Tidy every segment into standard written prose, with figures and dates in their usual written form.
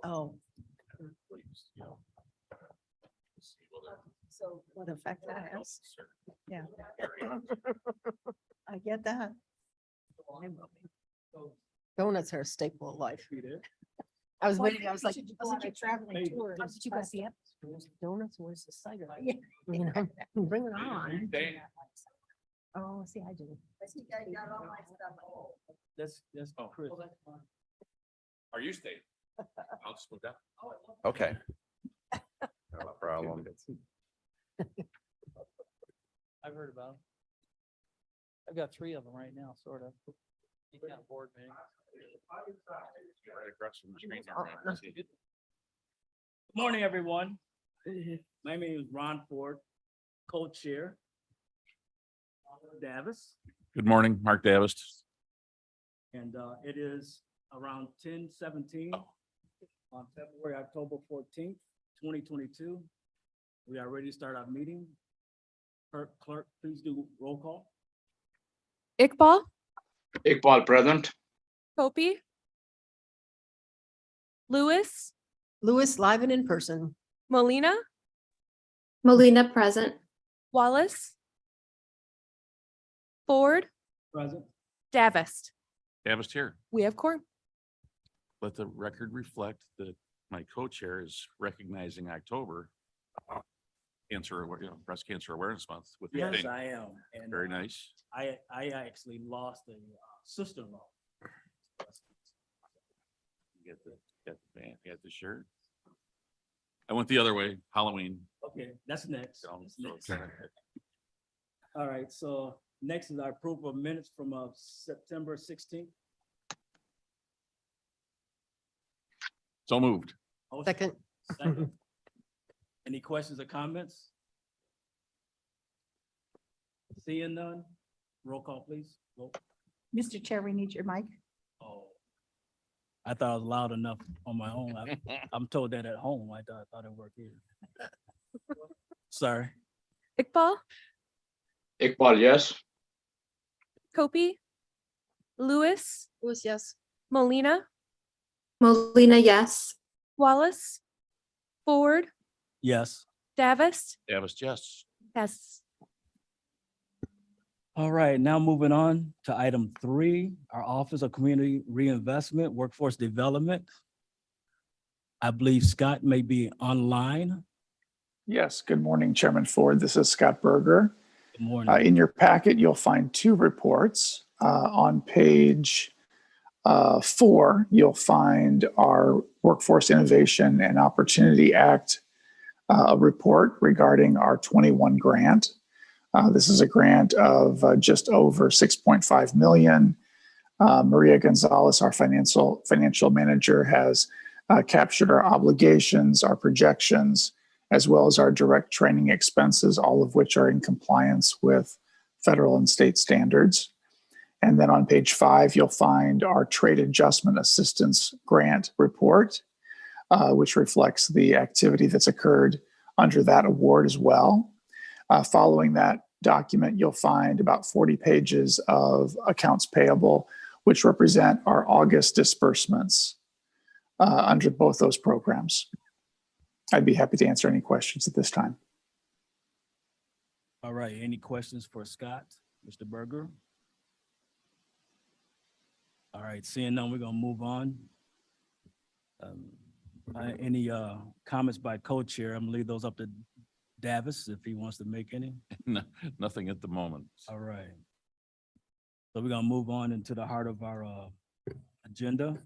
Oh, please, you know, see whether so what effect that has? certain Yeah, areas. I get that. Donuts are a staple of life. I was waiting, I was like, traveling tour. Did you go see it? Donuts, where's the cider? You know, bring it on. Dang. Oh, see, I do. That's Oh. Chris. Are you staying? I'll just move down. Okay. No problem. I've heard about them. I've got 3 of them right now, sort of. You can't board me. Right across from the screen here, Oh, right? no. See? Good morning, everyone. My name is Ron Ford, co-chair. Davis, Good morning, Mark Davis. and it is around 10:17 on October 14th, 2022. We are ready to start our meeting. Clerk, please do roll call. Iqbal, Iqbal present. Hopi, Lewis, Lewis, live and in person. Molina, Molina present. Wallace, Ford, Present. Davist. Davis here. We have quorum. Let the record reflect that my co-chair is recognizing October Breast Cancer Awareness Month with the Yes, thing. I am. And Very nice. I actually lost a sister-in-law. You get the band, you got the shirt. I went the other way, Halloween. Okay, that's next. So- That's so next. kinda- All right, so next is our approval of minutes from September 16th. So moved. Motion, Second, second. Any questions or comments? Seeing none, roll call, please. Vote. Mr. Chair, we need your mic. Oh. I thought I was loud enough on my own. I'm told that at home. I thought it worked here. Sorry. Iqbal, Iqbal, yes. Kopi, Lewis, Lewis, yes. Molina, Molina, yes. Wallace, Ford, Yes. Davist. Davis, yes. Yes. All right, now moving on to item 3, our Office of Community Reinvestment, Workforce Development. I believe Scott may be online. Yes, good morning, Chairman Ford. This is Scott Berger. Good morning. In your packet, you'll find 2 reports. On page 4, you'll find our Workforce Innovation and Opportunity Act report regarding our 21 grant. This is a grant of just over 6.5 million. Maria Gonzalez, our financial manager, has captured our obligations, our projections, as well as our direct training expenses, all of which are in compliance with federal and state standards. And then on page 5, you'll find our Trade Adjustment Assistance Grant report, which reflects the activity that's occurred under that award as well. Following that document, you'll find about 40 pages of accounts payable, which represent our August disbursements under both those programs. I'd be happy to answer any questions at this time. All right, any questions for Scott, Mr. Berger? All right, seeing none, we're gonna move on. Any comments by co-chair? I'm gonna leave those up to Davis if he wants to make any. Nothing at the moment. All right. So we're gonna move on into the heart of our agenda.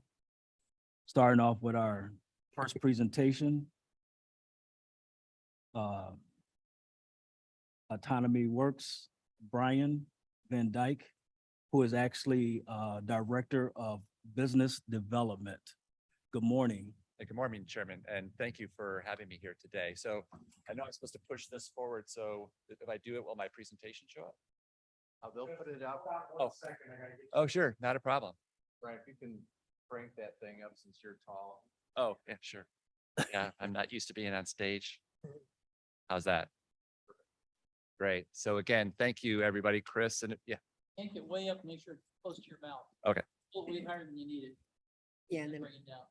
Starting off with our first presentation. Autonomy Works, Brian Van Dyke, who is actually Director of Business Development. Good morning. Good morning, Chairman, and thank you for having me here today. So I know I'm supposed to push this forward, so if I do it, will my presentation show up? They'll put it up. Oh, sure, not a problem. Right, if you can crank that thing up since you're tall. Oh, yeah, sure. Yeah, I'm not used to being on stage. How's that? Great. So again, thank you, everybody. Chris, and yeah, Yank it way up, make sure it's close to your mouth. Okay. A little way higher than you needed. Yeah, and then Bring it down.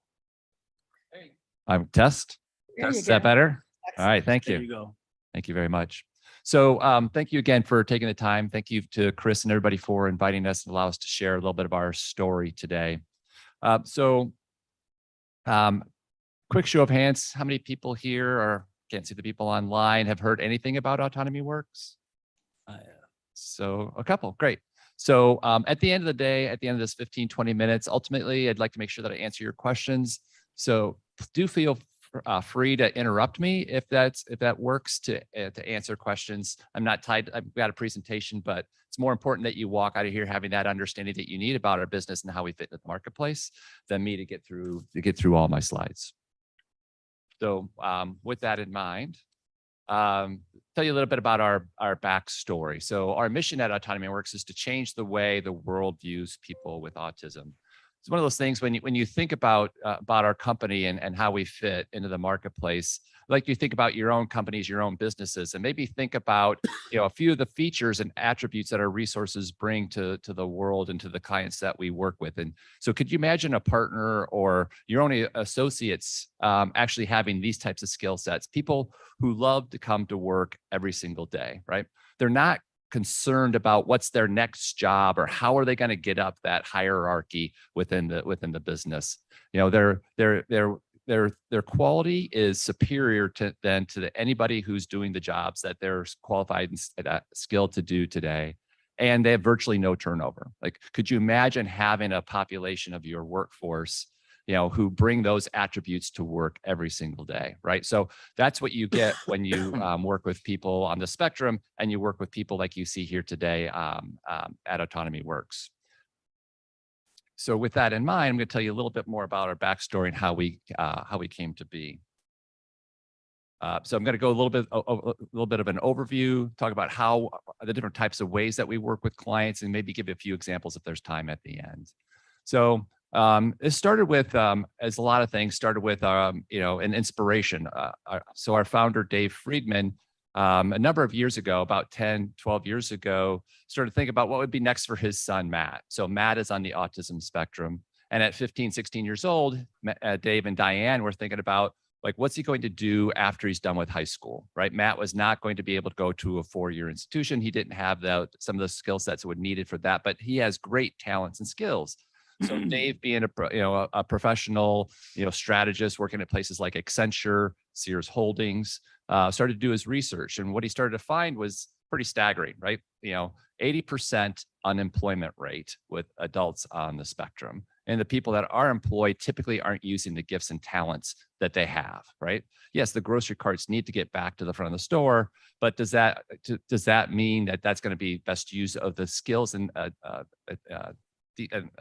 I'm test. There Test, you is that go. better? All right, thank There you. you go. Thank you very much. So thank you again for taking the time. Thank you to Chris and everybody for inviting us and allow us to share a little bit of our story today. Quick show of hands, how many people here, or can't see the people online, have heard anything about Autonomy Works? So a couple, great. So at the end of the day, at the end of this 15, 20 minutes, ultimately, I'd like to make sure that I answer your questions. So do feel free to interrupt me if that works to answer questions. I'm not tied. I've got a presentation, but it's more important that you walk out of here having that understanding that you need about our business and how we fit in the marketplace than me to get through all my slides. So with that in mind, tell you a little bit about our backstory. So our mission at Autonomy Works is to change the way the world views people with autism. It's one of those things when you think about our company and how we fit into the marketplace, like you think about your own companies, your own businesses, and maybe think about a few of the features and attributes that our resources bring to the world and to the clients that we work with. And so could you imagine a partner or your own associates actually having these types of skill sets, people who love to come to work every single day, right? They're not concerned about what's their next job or how are they going to get up that hierarchy within the business. Their quality is superior to anybody who's doing the jobs that they're qualified and skilled to do today. And they have virtually no turnover. Like, could you imagine having a population of your workforce who bring those attributes to work every single day, right? So that's what you get when you work with people on the spectrum and you work with people like you see here today at Autonomy Works. So with that in mind, I'm going to tell you a little bit more about our backstory and how we came to be. So I'm going to go a little bit of an overview, talk about how the different types of ways that we work with clients, and maybe give you a few examples if there's time at the end. So it started with, as a lot of things, started with an inspiration. So our founder, Dave Friedman, a number of years ago, about 10, 12 years ago, started thinking about what would be next for his son, Matt. So Matt is on the autism spectrum. And at 15, 16 years old, Dave and Diane were thinking about, like, what's he going to do after he's done with high school, right? Matt was not going to be able to go to a 4-year institution. He didn't have some of the skill sets that were needed for that, but he has great talents and skills. So Dave, being a professional, strategist working at places like Accenture, Sears Holdings, started to do his research. And what he started to find was pretty staggering, right? 80% unemployment rate with adults on the spectrum. And the people that are employed typically aren't using the gifts and talents that they have, right? Yes, the grocery carts need to get back to the front of the store, but does that mean that that's going to be best use of the skills and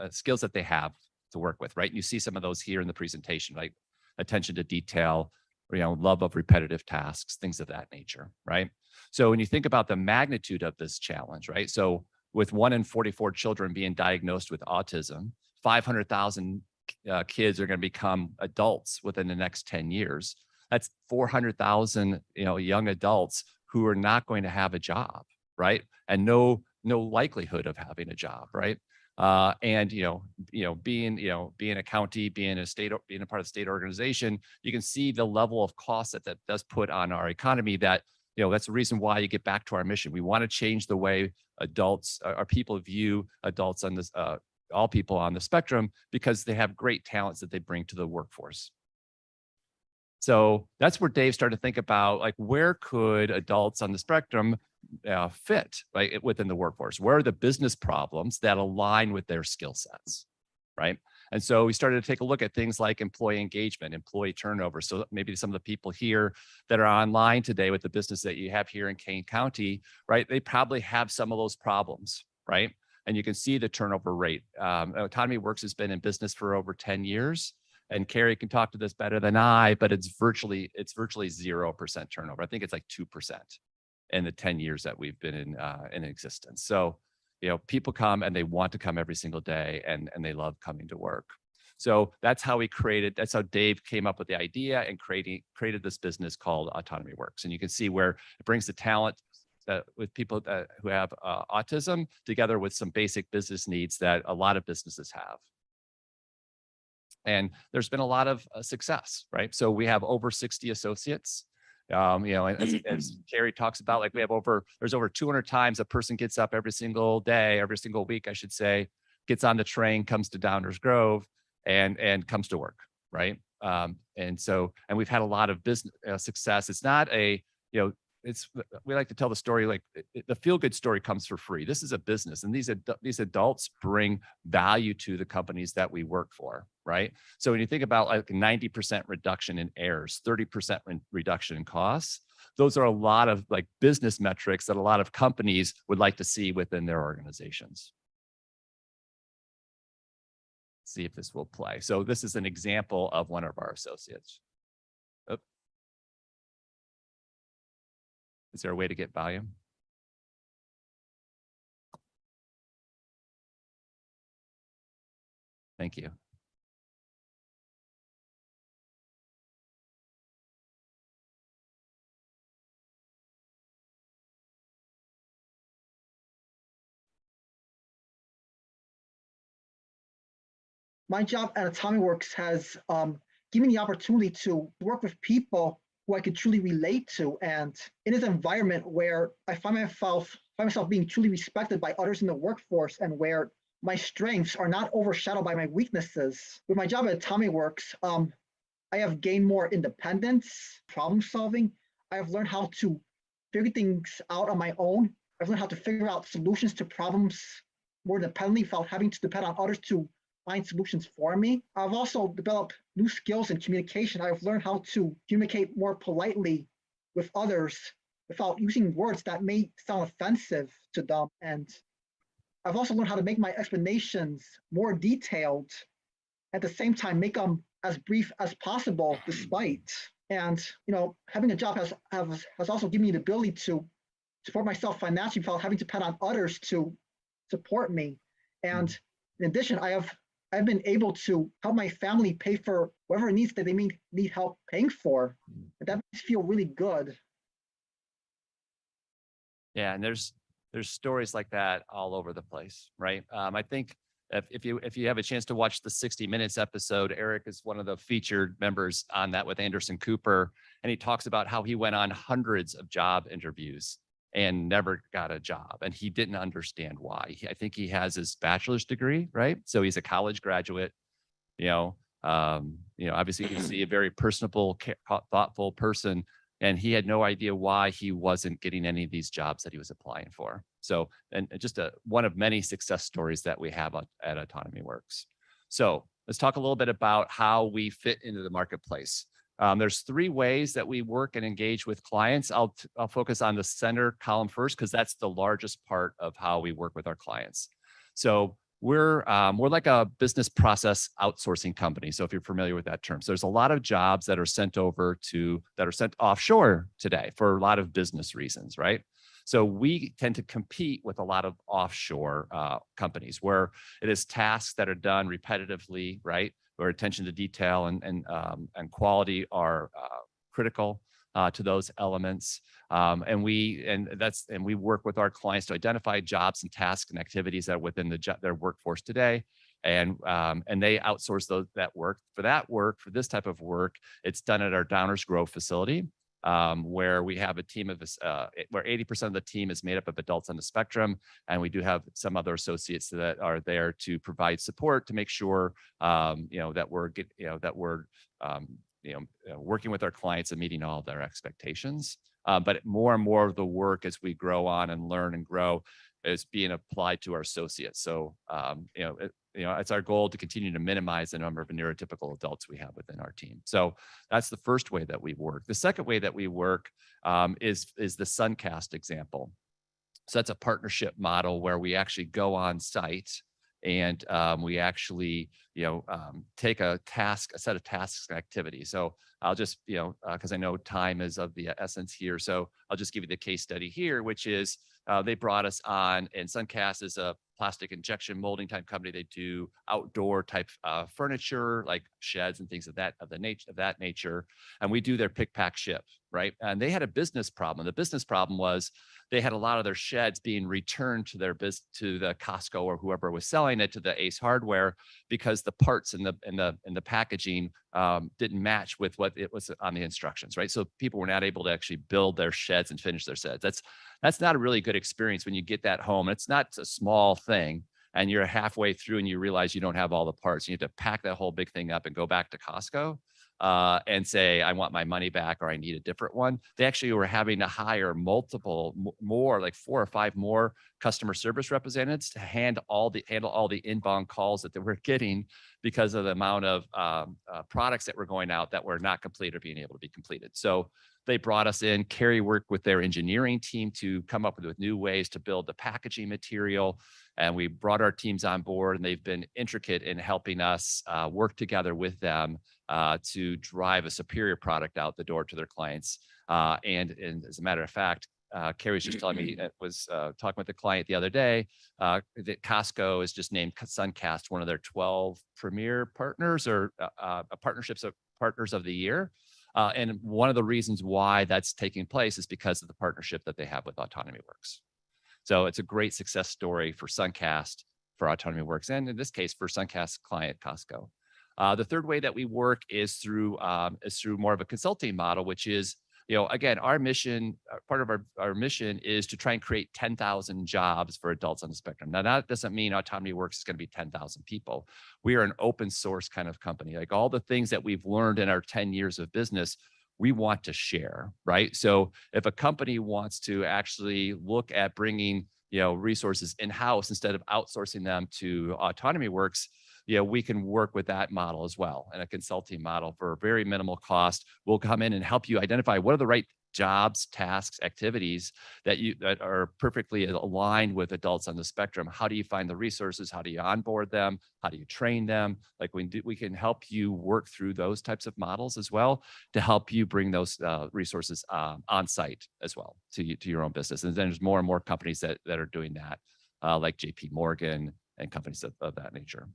skills that they have to work with, right? And you see some of those here in the presentation, like attention to detail, love of repetitive tasks, things of that nature, right? So when you think about the magnitude of this challenge, right? So with 1 in 44 children being diagnosed with autism, 500,000 kids are going to become adults within the next 10 years. That's 400,000, young adults who are not going to have a job, right? And no likelihood of having a job, right? And being a county, being a state, being a part of the state organization, you can see the level of cost that does put on our economy. That that's the reason why you get back to our mission. We want to change the way adults, our people view adults on this, all people on the spectrum, because they have great talents that they bring to the workforce. So that's where Dave started to think about, like, where could adults on the spectrum fit, right, within the workforce? Where are the business problems that align with their skill sets, right? And so we started to take a look at things like employee engagement, employee turnover. So maybe some of the people here that are online today with the business that you have here in Kane County, right, they probably have some of those problems, right? And you can see the turnover rate. Autonomy Works has been in business for over 10 years. And Carrie can talk to this better than I, but it's virtually 0% turnover. I think it's like 2% in the 10 years that we've been in existence. So, people come and they want to come every single day, and they love coming to work. So that's how that's how Dave came up with the idea and created this business called Autonomy Works. And you can see where it brings the talent with people who have autism together with some basic business needs that a lot of businesses have. And there's been a lot of success, right? So we have over 60 associates. As Carrie talks about, like there's over 200 times a person gets up every single day, every single week, I should say, gets on the train, comes to Downers Grove and comes to work, right? And we've had a lot of business success. It's not we like to tell the story, like the feel-good story comes for free. This is a business, and these adults bring value to the companies that we work for, right? So when you think about like 90% reduction in errors, 30% reduction in costs, those are a lot of like business metrics that a lot of companies would like to see within their organizations. See if this will play. So this is an example of one of our associates. Is there a way to get volume? Thank you. My job at Autonomy Works has given me the opportunity to work with people who I could truly relate to. And in this environment where I find myself being truly respected by others in the workforce, and where my strengths are not overshadowed by my weaknesses. With my job at Autonomy Works, I have gained more independence, problem solving. I have learned how to figure things out on my own. I've learned how to figure out solutions to problems more independently without having to depend on others to find solutions for me. I've also developed new skills in communication. I've learned how to communicate more politely with others without using words that may sound offensive to them. And I've also learned how to make my explanations more detailed, at the same time make them as brief as possible despite. And having a job has also given me the ability to support myself financially without having to depend on others to support me. And in addition, I've been able to help my family pay for whatever needs that they may need help paying for. And that makes me feel really good. Yeah, and there's stories like that all over the place, right? I think if you have a chance to watch the 60 Minutes episode, Eric is one of the featured members on that with Anderson Cooper, and he talks about how he went on hundreds of job interviews and never got a job, and he didn't understand why. I think he has his bachelor's degree, right? So he's a college graduate. Obviously you can see a very personable, thoughtful person, and he had no idea why he wasn't getting any of these jobs that he was applying for. So, and just one of many success stories that we have at Autonomy Works. So let's talk a little bit about how we fit into the marketplace. There's 3 ways that we work and engage with clients. I'll focus on the center column first, because that's the largest part of how we work with our clients. So we're like a business process outsourcing company. So if you're familiar with that term, so there's a lot of jobs that are sent offshore today for a lot of business reasons, right? So we tend to compete with a lot of offshore companies where it is tasks that are done repetitively, right? Where attention to detail and quality are critical to those elements. And we work with our clients to identify jobs and tasks and activities that are within their workforce today. And they outsource that work. For this type of work, it's done at our Downers Grove facility, where we have a team of where 80% of the team is made up of adults on the spectrum, and we do have some other associates that are there to provide support to make sure that we're working with our clients and meeting all of their expectations. But more and more of the work as we grow on and learn and grow is being applied to our associates. So it's our goal to continue to minimize the number of neurotypical adults we have within our team. So that's the first way that we work. The second way that we work is the Suncast example. So that's a partnership model where we actually go on site and we actually take a set of tasks and activities. So I'll just because I know time is of the essence here, so I'll just give you the case study here, which is they brought us on, and Suncast is a plastic injection molding type company. They do outdoor type furniture like sheds and things of that nature, and we do their pick, pack, ship. right? And they had a business problem. The business problem was they had a lot of their sheds being returned to their to the Costco or whoever was selling it, to the Ace Hardware, because the parts and the packaging didn't match with what it was on the instructions, right? So people were not able to actually build their sheds and finish their sheds. That's not a really good experience when you get that home. It's not a small thing, and you're halfway through and you realize you don't have all the parts. You have to pack that whole big thing up and go back to Costco and say, I want my money back, or I need a different one. They actually were having to hire more, like 4 or 5 more customer service representatives to handle all the inbound calls that they were getting because of the amount of products that were going out that were not complete or being able to be completed. So they brought us in. Carrie worked with their engineering team to come up with new ways to build the packaging material. And we brought our teams on board, and they've been intricate in helping us work together with them to drive a superior product out the door to their clients. And as a matter of fact, Carrie was just telling me, was talking with the client the other day, that Costco has just named Suncast one of their 12 premier partners, or partnerships of partners of the year. And one of the reasons why that's taking place is because of the partnership that they have with Autonomy Works. So it's a great success story for Suncast, for Autonomy Works, and in this case, for Suncast's client, Costco. The third way that we work is through more of a consulting model, which is, again, our mission, part of our mission is to try and create 10,000 jobs for adults on the spectrum. Now, that doesn't mean Autonomy Works is going to be 10,000 people. We are an open source kind of company. Like, all the things that we've learned in our 10 years of business, we want to share, right? So if a company wants to actually look at bringing, resources in-house instead of outsourcing them to Autonomy Works, we can work with that model as well, and a consulting model for very minimal cost. We'll come in and help you identify what are the right jobs, tasks, activities that are perfectly aligned with adults on the spectrum. How do you find the resources? How do you onboard them? How do you train them? Like, we can help you work through those types of models as well to help you bring those resources on site as well to your own business. And then there's more and more companies that are doing that, like JP Morgan and companies of that nature.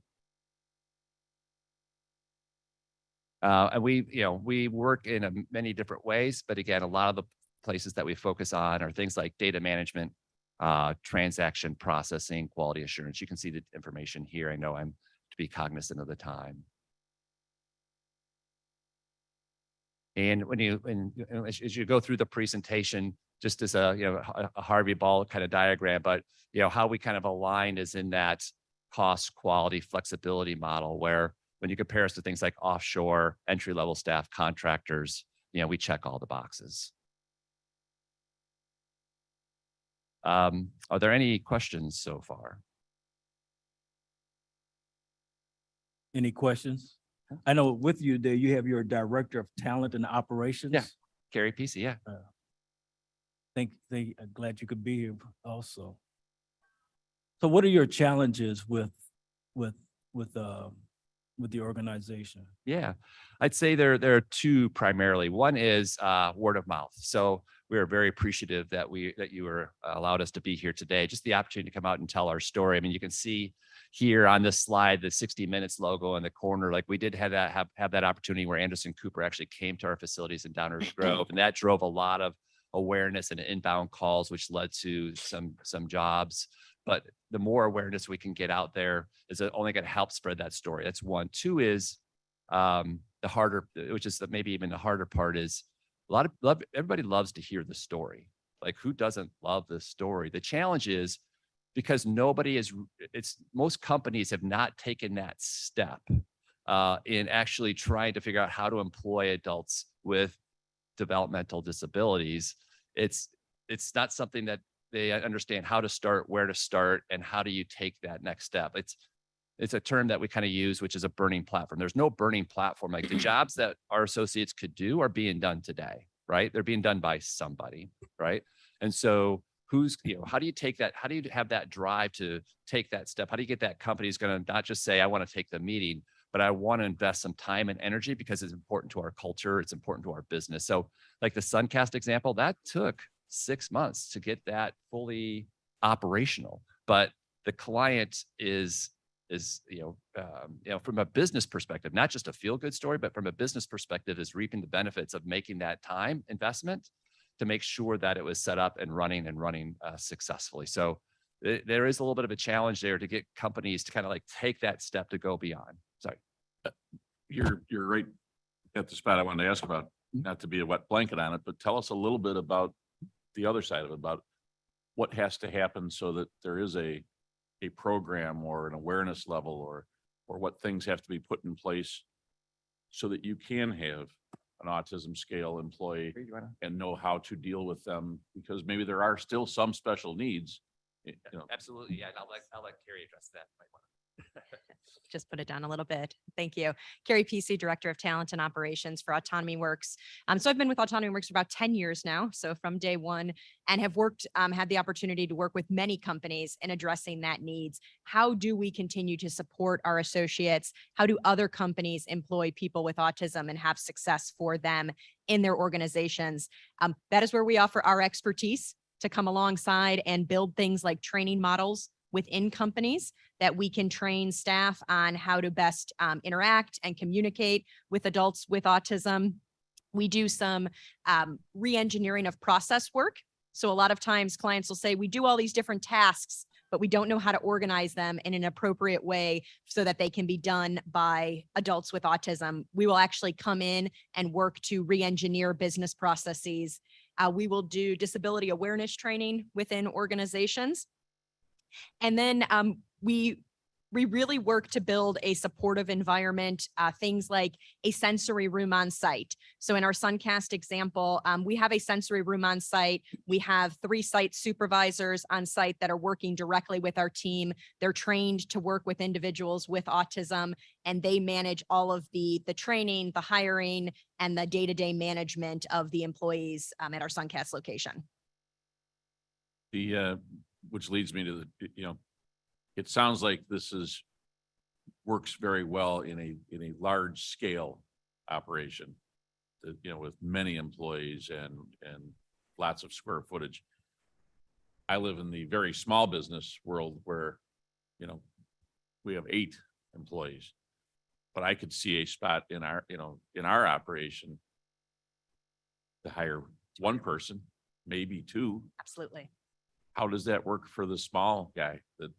And we work in many different ways, but again, a lot of the places that we focus on are things like data management, transaction processing, quality assurance. You can see the information here. I know I'm to be cognizant of the time. And as you go through the presentation, just as a Harvey Ball kind of diagram, but how we kind of align is in that cost, quality, flexibility model, where when you compare us to things like offshore, entry-level staff, contractors, we check all the boxes. Are there any questions so far? Any questions? I know with you there, you have your Director of Talent and Operations. Yeah, Carrie Pesey, yeah. I'm glad you could be here also. So what are your challenges with the organization? Yeah, I'd say there are 2 primarily. One is word of mouth. So we are very appreciative that you were allowed us to be here today. Just the opportunity to come out and tell our story. I mean, you can see here on this slide the 60 Minutes logo in the corner. Like, we did have that opportunity where Anderson Cooper actually came to our facilities in Downers Grove, and that drove a lot of awareness and inbound calls, which led to some jobs. But the more awareness we can get out there is only going to help spread that story. That's 1. 2 is the harder, which is maybe even the harder part, is everybody loves to hear the story. Like, who doesn't love this story? The challenge is because most companies have not taken that step in actually trying to figure out how to employ adults with developmental disabilities. It's not something that they understand how to start, where to start, and how do you take that next step. It's a term that we kind of use, which is a burning platform. There's no burning platform. Like, the jobs that our associates could do are being done today, right? They're being done by somebody, right? And so how do you take that? How do you have that drive to take that step? How do you get that company who's going to not just say, I want to take the meeting, but I want to invest some time and energy because it's important to our culture. It's important to our business. So like the Suncast example, that took 6 months to get that fully operational, but the client is is, from a business perspective, not just a feel-good story, but from a business perspective is reaping the benefits of making that time investment to make sure that it was set up and running successfully. So there is a little bit of a challenge there to get companies to kind of like take that step to go beyond. Sorry. You're right at the spot I wanted to ask about, not to be a wet blanket on it, but tell us a little bit about the other side of it, about what has to happen so that there is a program or an awareness level or what things have to be put in place so that you can have an autism scale employee and know how to deal with them, because maybe there are still some special needs. Absolutely. Yeah. I'll let Carrie address that. Just put it down a little bit. Thank you. Carrie PC, Director of Talent and Operations for Autonomy Works. So I've been with Autonomy Works for about 10 years now. So from day one, and have worked, had the opportunity to work with many companies in addressing that needs. How do we continue to support our associates? How do other companies employ people with autism and have success for them in their organizations? That is where we offer our expertise to come alongside and build things like training models within companies that we can train staff on how to best interact and communicate with adults with autism. We do some re-engineering of process work. So a lot of times clients will say, we do all these different tasks, but we don't know how to organize them in an appropriate way so that they can be done by adults with autism. We will actually come in and work to re-engineer business processes. We will do disability awareness training within organizations. And then we really work to build a supportive environment, things like a sensory room on site. So in our Suncast example, we have a sensory room on site. We have 3 site supervisors on site that are working directly with our team. They're trained to work with individuals with autism, and they manage all of the training, the hiring, and the day-to-day management of the employees at our Suncast location. Which leads me to it sounds like this works very well in a large scale operation, with many employees and lots of square footage. I live in the very small business world where, we have 8 employees, but I could see a spot in our operation to hire 1 person, maybe 2. Absolutely. How does that work for the small guy that,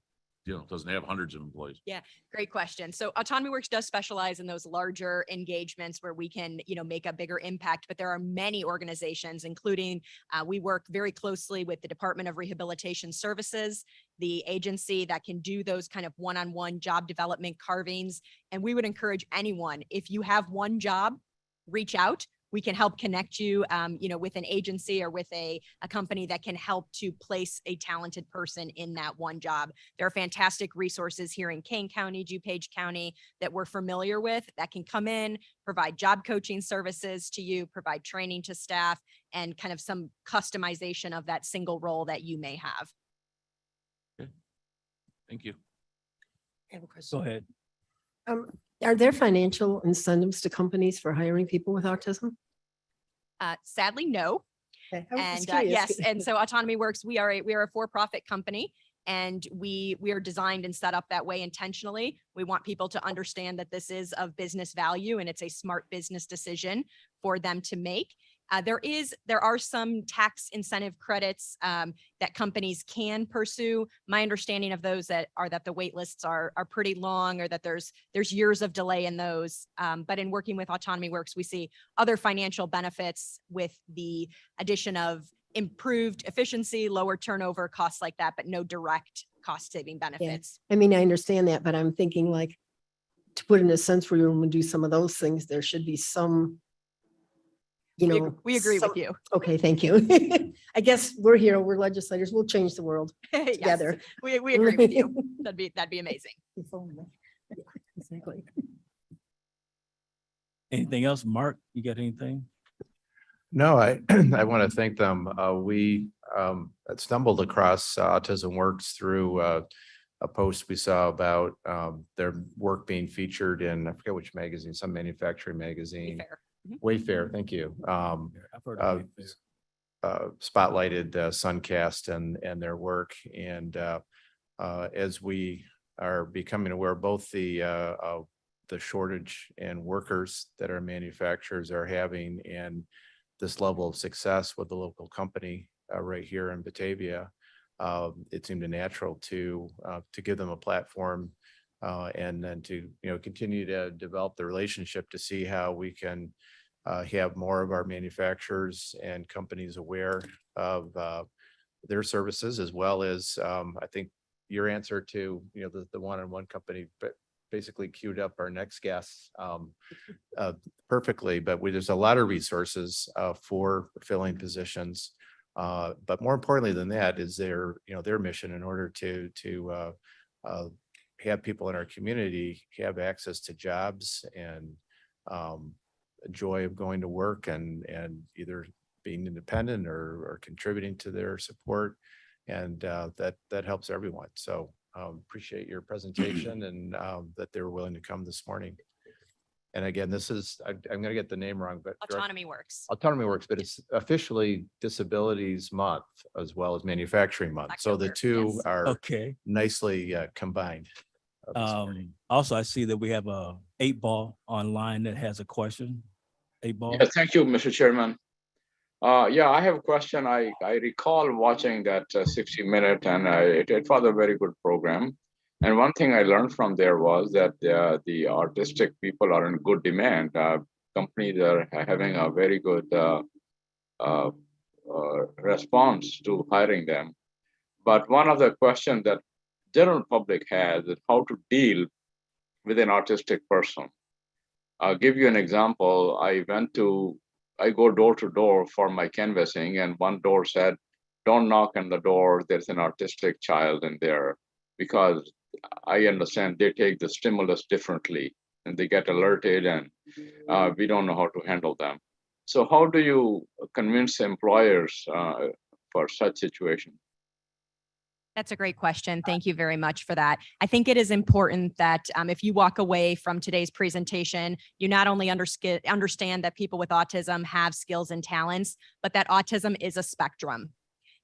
doesn't have hundreds of employees? Yeah, great question. So Autonomy Works does specialize in those larger engagements where we can, make a bigger impact, but there are many organizations, including we work very closely with the Department of Rehabilitation Services, the agency that can do those kind of one-on-one job development carvings. And we would encourage anyone, if you have one job, reach out. We can help connect you, with an agency or with a company that can help to place a talented person in that one job. There are fantastic resources here in Kane County, DuPage County that we're familiar with that can come in, provide job coaching services to you, provide training to staff, and kind of some customization of that single role that you may have. Okay. Thank you. I have a question. Go ahead. Are there financial incentives to companies for hiring people with autism? Sadly, no. Okay, I was And just curious. yes, and so Autonomy Works, we are a for-profit company, and we are designed and set up that way intentionally. We want people to understand that this is of business value and it's a smart business decision for them to make. There are some tax incentive credits that companies can pursue. My understanding of those that the wait lists are pretty long, or that there's years of delay in those. But in working with Autonomy Works, we see other financial benefits with the addition of improved efficiency, lower turnover, costs like that, but no direct cost saving benefits. I mean, I understand that, but I'm thinking like to put in a sense where you would do some of those things, there should be some, We agree with you. Okay, thank you. I guess we're legislators. We'll change the world Yes, together. we agree with you. That'd be amazing. Yeah, exactly. Anything else? Mark, you got anything? No, I want to thank them. We stumbled across Autism Works through a post we saw about their work being featured in, I forget which magazine, some manufacturing magazine. Wayfair, thank you. I've heard of Wayfair. Spotlighted Suncast and their work. And as we are becoming aware of both the shortage in workers that our manufacturers are having and this level of success with the local company right here in Batavia. It seemed natural to give them a platform and then to continue to develop the relationship to see how we can have more of our manufacturers and companies aware of their services, as well as I think your answer to the one-on-one company, but basically queued up our next guest perfectly. But there's a lot of resources for filling positions. But more importantly than that is their mission in order to have people in our community have access to jobs and joy of going to work and either being independent or contributing to their support. And that helps everyone. So appreciate your presentation and that they were willing to come this morning. And again, this is, I'm going to get the name wrong, but Autonomy Works. Autonomy Works, but it's officially Disabilities Month as well as Manufacturing Month. So the October, two yes. are Okay. nicely combined. This morning. Also, I see that we have a 8-Ball online that has a question. 8-Ball. Yeah, thank you, Mr. Chairman. Yeah, I have a question. I recall watching that 60-minute, and it was a very good program. And one thing I learned from there was that the autistic people are in good demand. Companies are having a very good response to hiring them. But one of the questions that general public has is how to deal with an autistic person. I'll give you an example. I go door to door for my canvassing, and one door said, "Don't knock on the door, there's an autistic child in there," because I understand they take the stimulus differently and they get alerted, and we don't know how to handle them. So how do you convince employers for such situation? That's a great question. Thank you very much for that. I think it is important that if you walk away from today's presentation, you not only understand that people with autism have skills and talents, but that autism is a spectrum.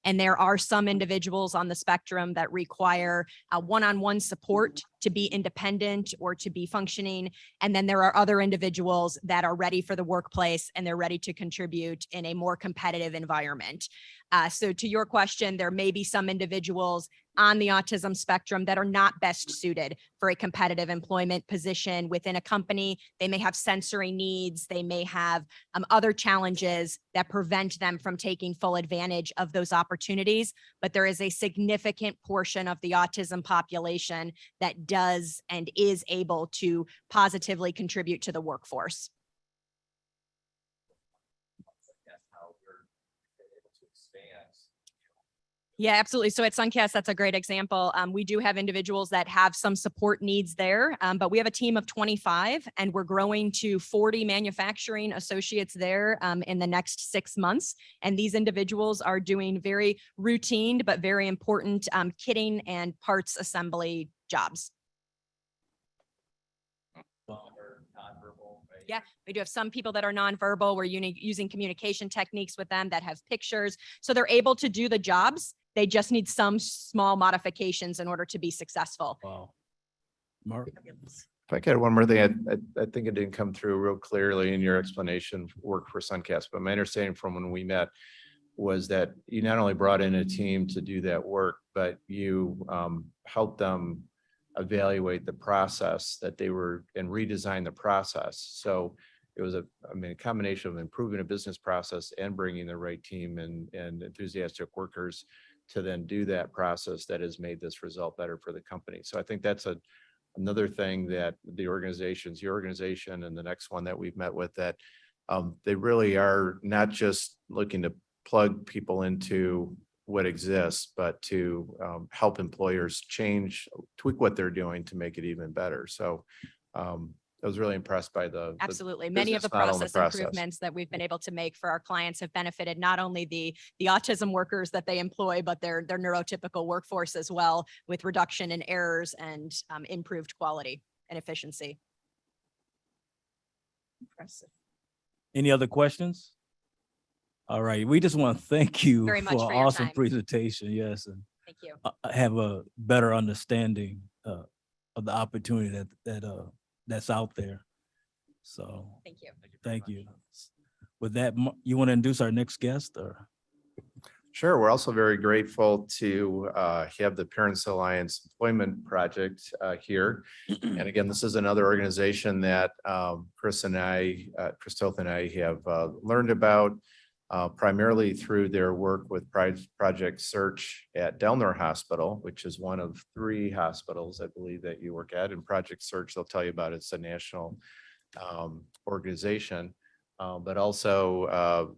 And there are some individuals on the spectrum that require one-on-one support to be independent or to be functioning. And then there are other individuals that are ready for the workplace and they're ready to contribute in a more competitive environment. So to your question, there may be some individuals on the autism spectrum that are not best suited for a competitive employment position within a company. They may have sensory needs. They may have other challenges that prevent them from taking full advantage of those opportunities. But there is a significant portion of the autism population that does and is able to positively contribute to the workforce. Yeah, absolutely. So at Suncast, that's a great example. We do have individuals that have some support needs there, but we have a team of 25 and we're growing to 40 manufacturing associates there in the next 6 months. And these individuals are doing very routine, but very important kitting and parts assembly jobs. Yeah, we do have some people that are nonverbal. We're using communication techniques with them that have pictures. So they're able to do the jobs. They just need some small modifications in order to be successful. Wow. Mark. If I could add one more thing, I think it didn't come through real clearly in your explanation work for Suncast, but my understanding from when we met was that you not only brought in a team to do that work, but you helped them evaluate the process that they were and redesign the process. So it was a combination of improving a business process and bringing the right team and enthusiastic workers to then do that process that has made this result better for the company. So I think that's another thing that the organizations, your organization and the next one that we've met with, that they really are not just looking to plug people into what exists, but to help employers tweak what they're doing to make it even better. So I was really impressed by the absolutely. Many of the business model and process improvements that we've been able to make for our clients have benefited not only the autism workers that they employ, but their neurotypical workforce as well, with reduction in errors and improved quality and efficiency. Impressive. Any other questions? All right, we just want to thank you Very much for for an your awesome time. presentation. Yes, and Thank you. have a better understanding of the opportunity that's out there. So, Thank you. thank you. With that, you want to introduce our next guest or? Sure. We're also very grateful to have the Parents Alliance Employment Project here. And again, this is another organization that Chris Toth and I have learned about primarily through their work with Project Search at Delnor Hospital, which is one of 3 hospitals, I believe, that you work at. And Project Search, they'll tell you about, it's a national organization. But also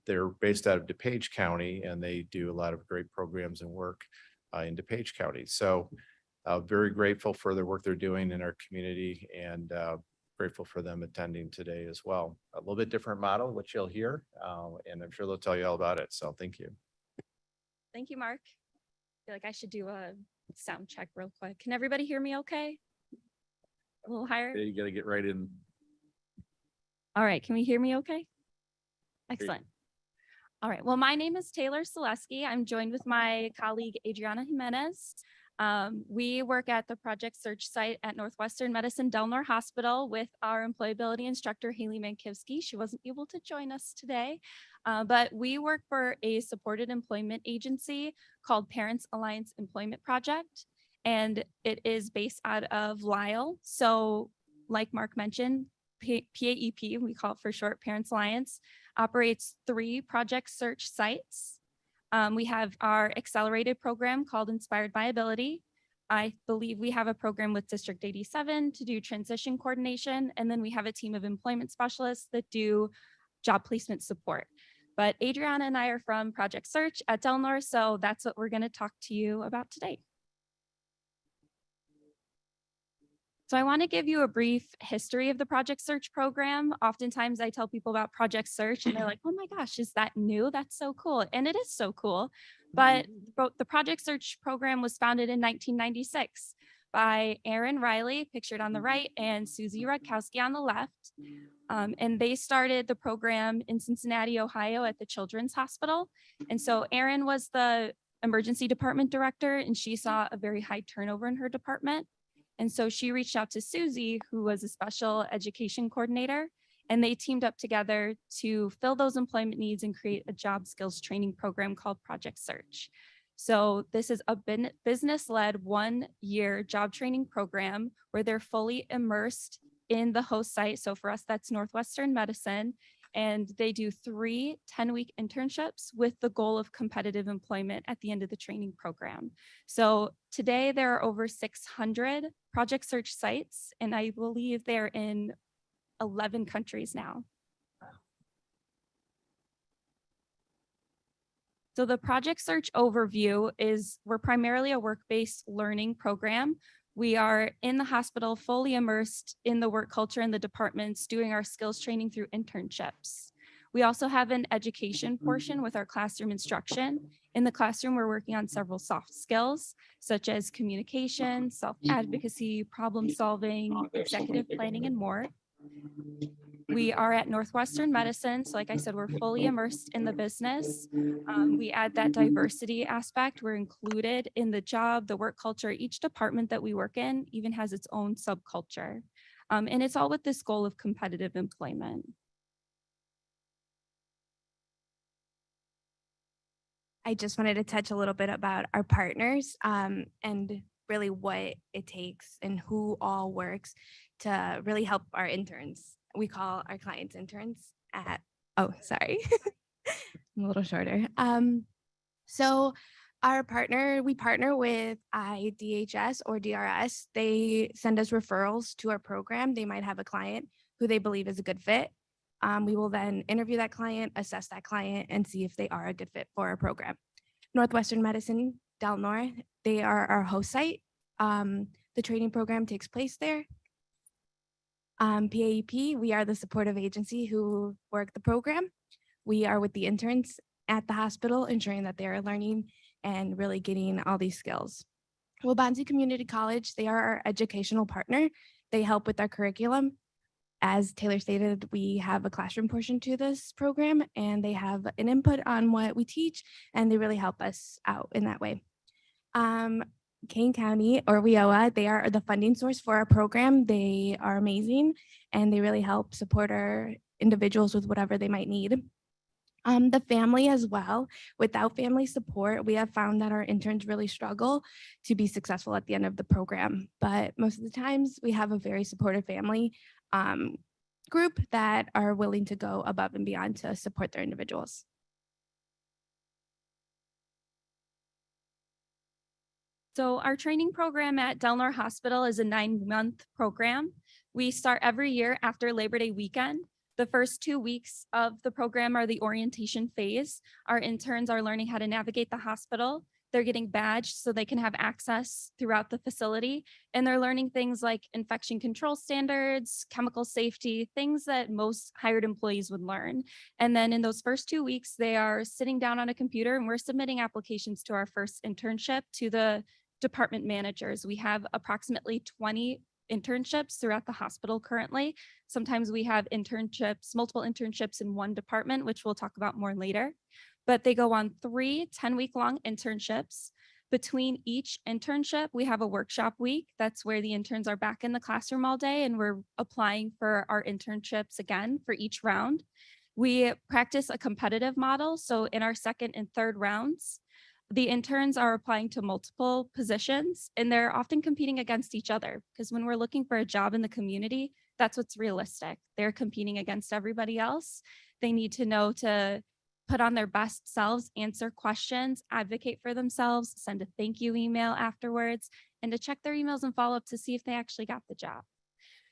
they're based out of DuPage County, and they do a lot of great programs and work in DuPage County. So very grateful for the work they're doing in our community, and grateful for them attending today as well. A little bit different model, which you'll hear, and I'm sure they'll tell you all about it. So thank you. Thank you, Mark. I feel like I should do a sound check real quick. Can everybody hear me okay? A little higher? You got to get right in. All right, can we hear me okay? Excellent. All right, well, my name is Taylor Selesky. I'm joined with my colleague, Adriana Jimenez. We work at the Project Search site at Northwestern Medicine Delnor Hospital with our employability instructor, Haley Mankivsky. She wasn't able to join us today, but we work for a supported employment agency called Parents Alliance Employment Project, and it is based out of Lisle. So like Mark mentioned, PAEP, we call it for short, Parents Alliance, operates 3 Project Search sites. We have our accelerated program called Inspired by Ability. I believe we have a program with District 87 to do transition coordination, and then we have a team of employment specialists that do job placement support. But Adriana and I are from Project Search at Delnor, so that's what we're going to talk to you about today. So I want to give you a brief history of the Project Search program. Oftentimes I tell people about Project Search and they're like, oh my gosh, is that new? That's so cool. And it is so cool. But the Project Search program was founded in 1996 by Aaron Riley, pictured on the right, and Susie Rutkowski on the left. And they started the program in Cincinnati, Ohio at the Children's Hospital. And so Aaron was the emergency department director, and she saw a very high turnover in her department. And so she reached out to Susie, who was a special education coordinator, and they teamed up together to fill those employment needs and create a job skills training program called Project Search. So this is a business-led 1-year job training program where they're fully immersed in the host site. So for us, that's Northwestern Medicine. And they do 3 10-week internships with the goal of competitive employment at the end of the training program. So today there are over 600 Project Search sites, and I believe they're in 11 countries now. So the Project Search overview is we're primarily a work-based learning program. We are in the hospital, fully immersed in the work culture in the departments, doing our skills training through internships. We also have an education portion with our classroom instruction. In the classroom, we're working on several soft skills, such as communication, self-advocacy, problem solving, executive planning, and more. We are at Northwestern Medicine. So like I said, we're fully immersed in the business. We add that diversity aspect. We're included in the job, the work culture. Each department that we work in even has its own subculture. And it's all with this goal of competitive employment. I just wanted to touch a little bit about our partners and really what it takes and who all works to really help our interns. We call our clients interns at, oh, sorry, I'm a little shorter. So our partner, we partner with IDHS or DRS. They send us referrals to our program. They might have a client who they believe is a good fit. We will then interview that client, assess that client, and see if they are a good fit for our program. Northwestern Medicine, Delnor, they are our host site. The training program takes place there. PAEP, we are the supportive agency who work the program. We are with the interns at the hospital, ensuring that they are learning and really getting all these skills. Wabansie Community College, they are our educational partner. They help with our curriculum. As Taylor stated, we have a classroom portion to this program, and they have an input on what we teach, and they really help us out in that way. Kane County or WIOA, they are the funding source for our program. They are amazing and they really help support our individuals with whatever they might need. The family as well. Without family support, we have found that our interns really struggle to be successful at the end of the program. But most of the times we have a very supportive family group that are willing to go above and beyond to support their individuals. So our training program at Del Nor Hospital is a 9-month program. We start every year after Labor Day weekend. The first 2 weeks of the program are the orientation phase. Our interns are learning how to navigate the hospital. They're getting badged so they can have access throughout the facility. And they're learning things like infection control standards, chemical safety, things that most hired employees would learn. And then in those first 2 weeks, they are sitting down on a computer and we're submitting applications to our first internship to the department managers. We have approximately 20 internships throughout the hospital currently. Sometimes we have internships, multiple internships in one department, which we'll talk about more later. But they go on 3 10-week-long internships. Between each internship, we have a workshop week. That's where the interns are back in the classroom all day and we're applying for our internships again for each round. We practice a competitive model. So in our second and third rounds, the interns are applying to multiple positions and they're often competing against each other because when we're looking for a job in the community, that's what's realistic. They're competing against everybody else. They need to know to put on their best selves, answer questions, advocate for themselves, send a thank you email afterwards, and to check their emails and follow up to see if they actually got the job.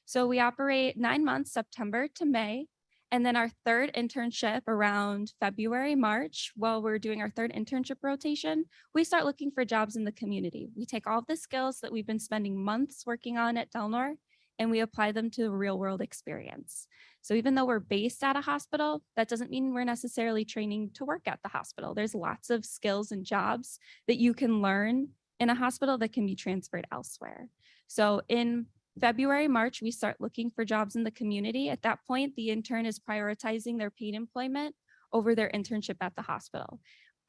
So we operate 9 months, September to May. And then our third internship around February, March, while we're doing our third internship rotation, we start looking for jobs in the community. We take all of the skills that we've been spending months working on at Del Nor and we apply them to a real world experience. So even though we're based at a hospital, that doesn't mean we're necessarily training to work at the hospital. There's lots of skills and jobs that you can learn in a hospital that can be transferred elsewhere. So in February, March, we start looking for jobs in the community. At that point, the intern is prioritizing their paid employment over their internship at the hospital.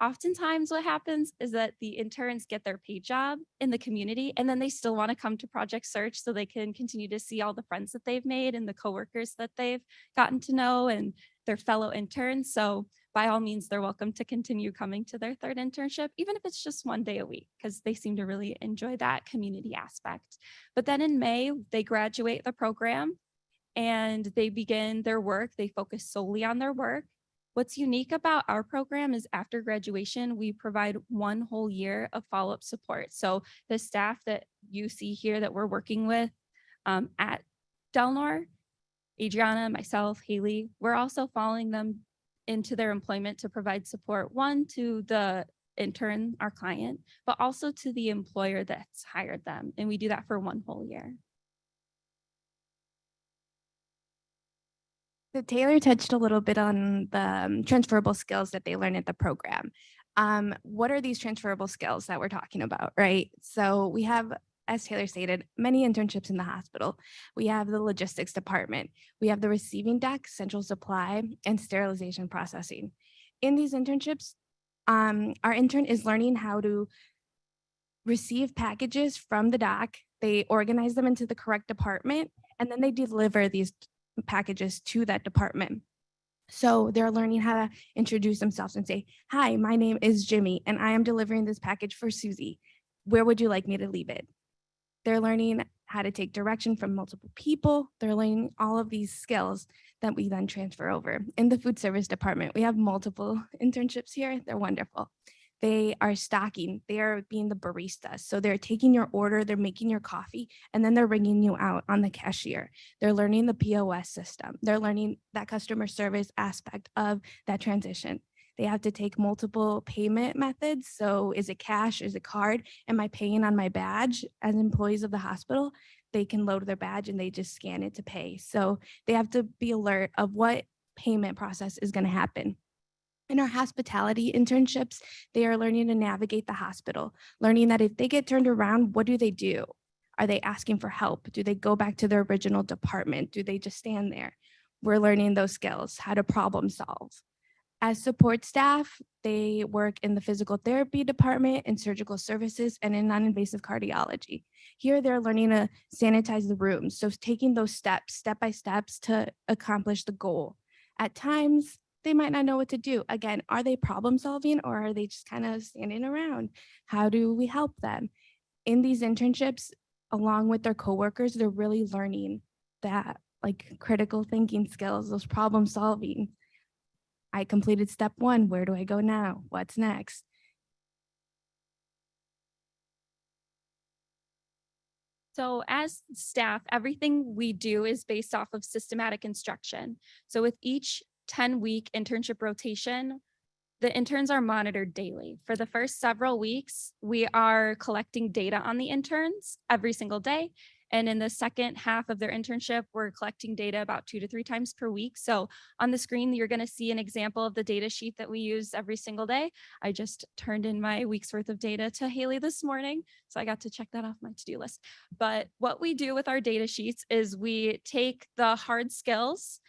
Oftentimes what happens is that the interns get their paid job in the community and then they still want to come to Project Search so they can continue to see all the friends that they've made and the coworkers that they've gotten to know and their fellow interns. So by all means, they're welcome to continue coming to their third internship, even if it's just 1 day a week, because they seem to really enjoy that community aspect. But then in May, they graduate the program and they begin their work. They focus solely on their work. What's unique about our program is after graduation, we provide 1 whole year of follow-up support. So the staff that you see here that we're working with at Del Nor, Adriana, myself, Haley, we're also following them into their employment to provide support, 1, to the intern, our client, but also to the employer that's hired them. And we do that for 1 whole year. So Taylor touched a little bit on the transferable skills that they learn at the program. What are these transferable skills that we're talking about, right? So we have, as Taylor stated, many internships in the hospital. We have the logistics department. We have the receiving desk, central supply, and sterilization processing. In these internships, our intern is learning how to receive packages from the dock. They organize them into the correct department, and then they deliver these packages to that department. So they're learning how to introduce themselves and say, hi, my name is Jimmy, and I am delivering this package for Susie. Where would you like me to leave it? They're learning how to take direction from multiple people. They're learning all of these skills that we then transfer over. In the food service department, we have multiple internships here. They're wonderful. They are stocking, they are being the baristas. So they're taking your order, they're making your coffee, and then they're ringing you out on the cashier. They're learning the POS system. They're learning that customer service aspect of that transition. They have to take multiple payment methods. So is it cash, is it card? Am I paying on my badge? As employees of the hospital, they can load their badge and they just scan it to pay. So they have to be alert of what payment process is going to happen. In our hospitality internships, they are learning to navigate the hospital, learning that if they get turned around, what do they do? Are they asking for help? Do they go back to their original department? Do they just stand there? We're learning those skills, how to problem solve. As support staff, they work in the physical therapy department, in surgical services, and in non-invasive cardiology. Here, they're learning to sanitize the rooms, so taking those steps, step by steps to accomplish the goal. At times, they might not know what to do. Again, are they problem solving or are they just kind of standing around? How do we help them? In these internships, along with their coworkers, they're really learning that like critical thinking skills, those problem solving. I completed step 1. Where do I go now? What's next? So as staff, everything we do is based off of systematic instruction. So with each 10-week internship rotation, the interns are monitored daily. For the first several weeks, we are collecting data on the interns every single day. And in the second half of their internship, we're collecting data about 2 to 3 times per week. So on the screen, you're going to see an example of the data sheet that we use every single day. I just turned in my week's worth of data to Haley this morning, so I got to check that off my to-do list. But what we do with our data sheets is we take the hard skills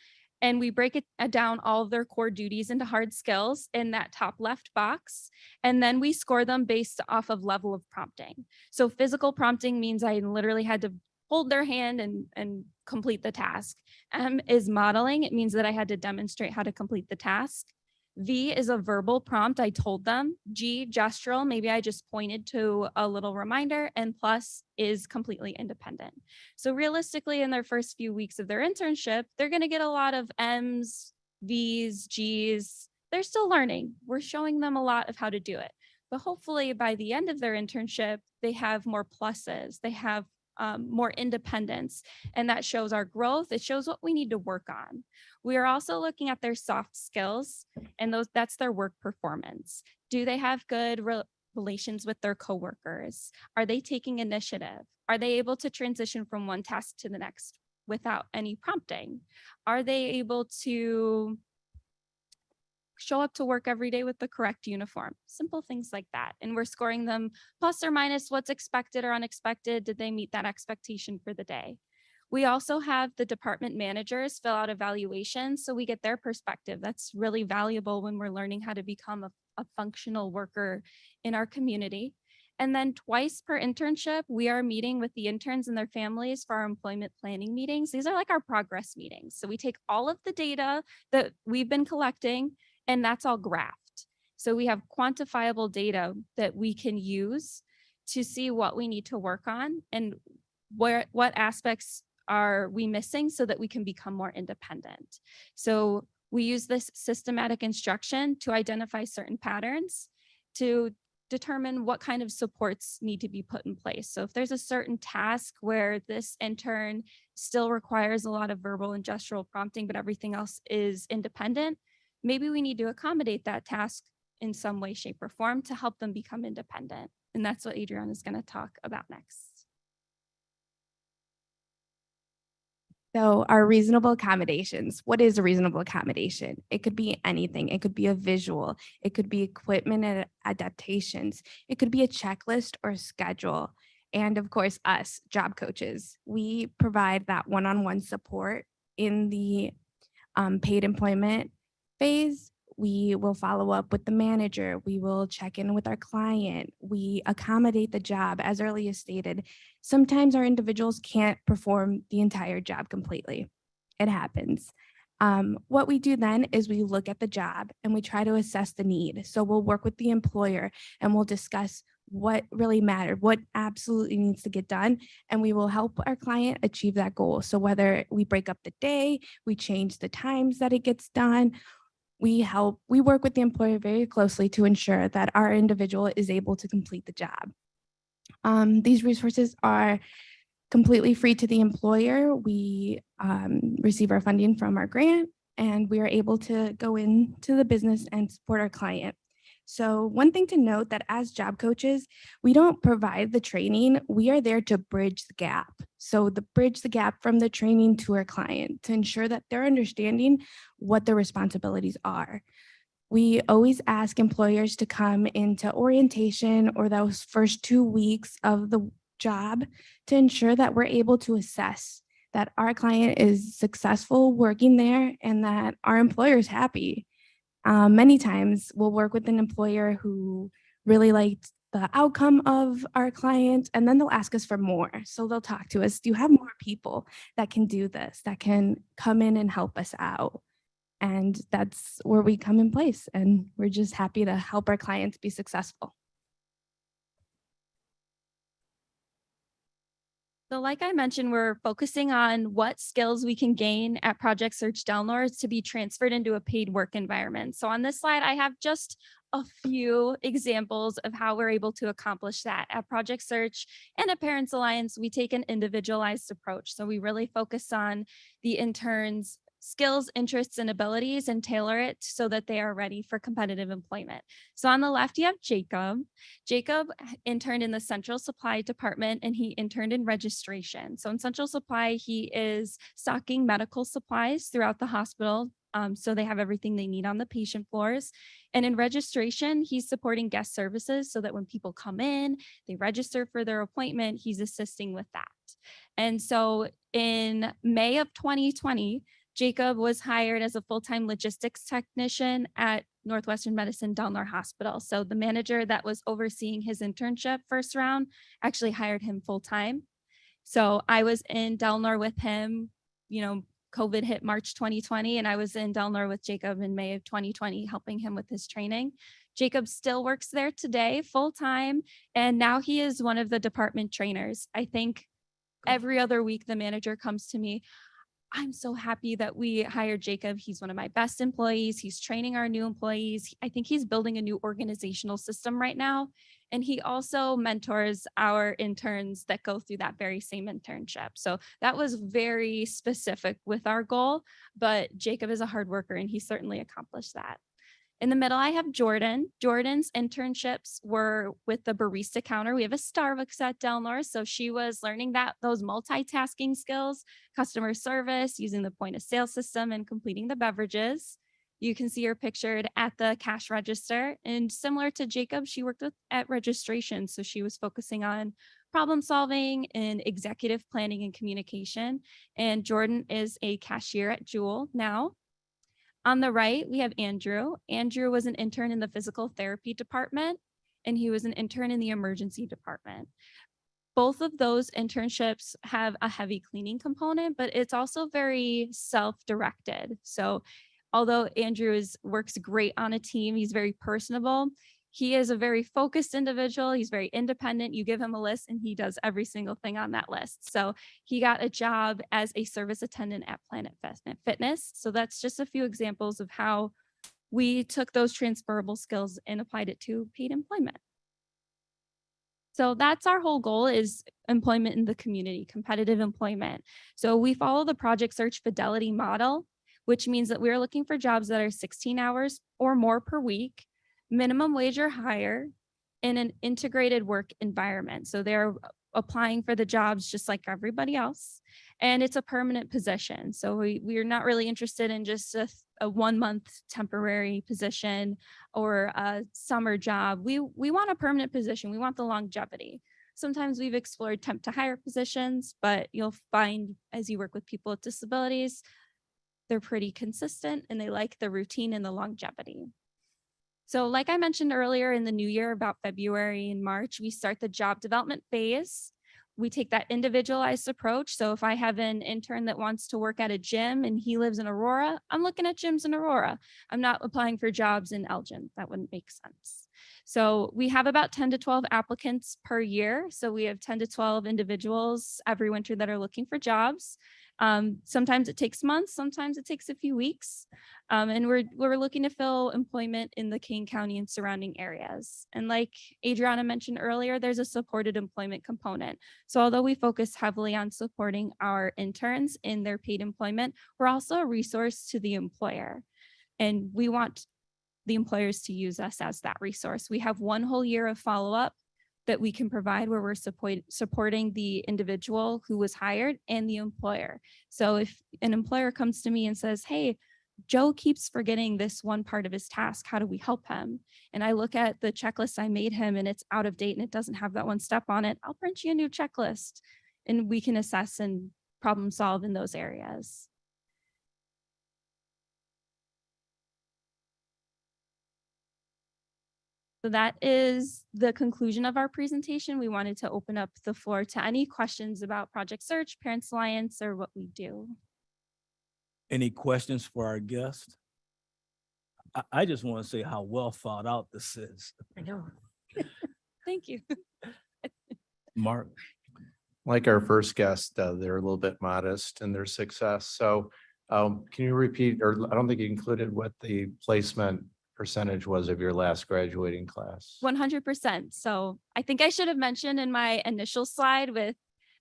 and we break it down, all of their core duties into hard skills in that top left box. And then we score them based off of level of prompting. So physical prompting means I literally had to hold their hand and complete the task. M is modeling. It means that I had to demonstrate how to complete the task. V is a verbal prompt. I told them. G, gestural. Maybe I just pointed to a little reminder. And plus is completely independent. So realistically, in their first few weeks of their internship, they're going to get a lot of M's, V's, G's. They're still learning. We're showing them a lot of how to do it. But hopefully by the end of their internship, they have more pluses. They have more independence, and that shows our growth. It shows what we need to work on. We are also looking at their soft skills, and that's their work performance. Do they have good relations with their coworkers? Are they taking initiative? Are they able to transition from one task to the next without any prompting? Are they able to show up to work every day with the correct uniform? Simple things like that. And we're scoring them plus or minus what's expected or unexpected. Did they meet that expectation for the day? We also have the department managers fill out evaluations, so we get their perspective. That's really valuable when we're learning how to become a functional worker in our community. And then twice per internship, we are meeting with the interns and their families for our employment planning meetings. These are like our progress meetings. So we take all of the data that we've been collecting, and that's all graphed. So we have quantifiable data that we can use to see what we need to work on and what aspects are we missing so that we can become more independent. So we use this systematic instruction to identify certain patterns to determine what kind of supports need to be put in place. So if there's a certain task where this intern still requires a lot of verbal and gestural prompting, but everything else is independent, maybe we need to accommodate that task in some way, shape, or form to help them become independent. And that's what Adriana is going to talk about next. So our reasonable accommodations. What is a reasonable accommodation? It could be anything. It could be a visual. It could be equipment and adaptations. It could be a checklist or a schedule. And of course, us job coaches, we provide that one-on-one support in the paid employment phase. We will follow up with the manager. We will check in with our client. We accommodate the job as early as stated. Sometimes our individuals can't perform the entire job completely. It happens. What we do then is we look at the job and we try to assess the need. So we'll work with the employer and we'll discuss what really mattered, what absolutely needs to get done, and we will help our client achieve that goal. So whether we break up the day, we change the times that it gets done, we work with the employer very closely to ensure that our individual is able to complete the job. These resources are completely free to the employer. We receive our funding from our grant, and we are able to go into the business and support our client. So one thing to note that as job coaches, we don't provide the training. We are there to bridge the gap. So bridge the gap from the training to our client to ensure that they're understanding what their responsibilities are. We always ask employers to come into orientation or those first 2 weeks of the job to ensure that we're able to assess that our client is successful working there and that our employer is happy. Many times we'll work with an employer who really liked the outcome of our client, and then they'll ask us for more. So they'll talk to us, do you have more people that can do this, that can come in and help us out? And that's where we come in place. And we're just happy to help our clients be successful. So like I mentioned, we're focusing on what skills we can gain at Project Search Delnor to be transferred into a paid work environment. So on this slide, I have just a few examples of how we're able to accomplish that. At Project Search and at Parents Alliance, we take an individualized approach. So we really focus on the interns' skills, interests, and abilities and tailor it so that they are ready for competitive employment. So on the left, you have Jacob. Jacob interned in the Central Supply Department and he interned in registration. So in Central Supply, he is stocking medical supplies throughout the hospital. So they have everything they need on the patient floors. And in registration, he's supporting guest services so that when people come in, they register for their appointment, he's assisting with that. And so in May of 2020, Jacob was hired as a full-time logistics technician at Northwestern Medicine Delnor Hospital. So the manager that was overseeing his internship first round actually hired him full-time. So I was in Delnor with him, COVID hit March 2020, and I was in Delnor with Jacob in May of 2020, helping him with his training. Jacob still works there today full-time, and now he is one of the department trainers. I think every other week the manager comes to me, I'm so happy that we hired Jacob. He's one of my best employees. He's training our new employees. I think he's building a new organizational system right now. And he also mentors our interns that go through that very same internship. So that was very specific with our goal, but Jacob is a hard worker and he certainly accomplished that. In the middle, I have Jordan. Jordan's internships were with the barista counter. We have a Starbucks at Delnor, so she was learning those multitasking skills, customer service, using the point of sale system and completing the beverages. You can see her pictured at the cash register. And similar to Jacob, she worked at registration, so she was focusing on problem solving and executive planning and communication. And Jordan is a cashier at Jewel now. On the right, we have Andrew. Andrew was an intern in the physical therapy department, and he was an intern in the emergency department. Both of those internships have a heavy cleaning component, but it's also very self-directed. So although Andrew works great on a team, he's very personable. He is a very focused individual. He's very independent. You give him a list and he does every single thing on that list. So he got a job as a service attendant at Planet Fitness. So that's just a few examples of how we took those transferable skills and applied it to paid employment. So that's our whole goal, is employment in the community, competitive employment. So we follow the Project Search Fidelity model, which means that we're looking for jobs that are 16 hours or more per week, minimum wage or higher, in an integrated work environment. So they're applying for the jobs just like everybody else. And it's a permanent position. So we're not really interested in just a 1 month temporary position or a summer job. We want a permanent position. We want the longevity. Sometimes we've explored temp to hire positions, but you'll find as you work with people with disabilities, they're pretty consistent and they like the routine and the longevity. So like I mentioned earlier, in the new year, about February and March, we start the job development phase. We take that individualized approach. So if I have an intern that wants to work at a gym and he lives in Aurora, I'm looking at gyms in Aurora. I'm not applying for jobs in Elgin. That wouldn't make sense. So we have about 10 to 12 applicants per year. So we have 10 to 12 individuals every winter that are looking for jobs. Sometimes it takes months, sometimes it takes a few weeks. And we're looking to fill employment in the Kane County and surrounding areas. And like Adriana mentioned earlier, there's a supported employment component. So although we focus heavily on supporting our interns in their paid employment, we're also a resource to the employer. And we want the employers to use us as that resource. We have 1 whole year of follow-up that we can provide where we're supporting the individual who was hired and the employer. So if an employer comes to me and says, hey, Joe keeps forgetting this one part of his task, how do we help him? And I look at the checklist I made him and it's out of date and it doesn't have that one step on it, I'll print you a new checklist and we can assess and problem solve in those areas. So that is the conclusion of our presentation. We wanted to open up the floor to any questions about Project Search, Parents Alliance, or what we do. Any questions for our guest? I just want to say how well thought out this is. I know. Thank you. Mark? Like our first guest, they're a little bit modest in their success. So can you repeat, or I don't think you included what the placement percentage was of your last graduating class? 100%. So I think I should have mentioned in my initial slide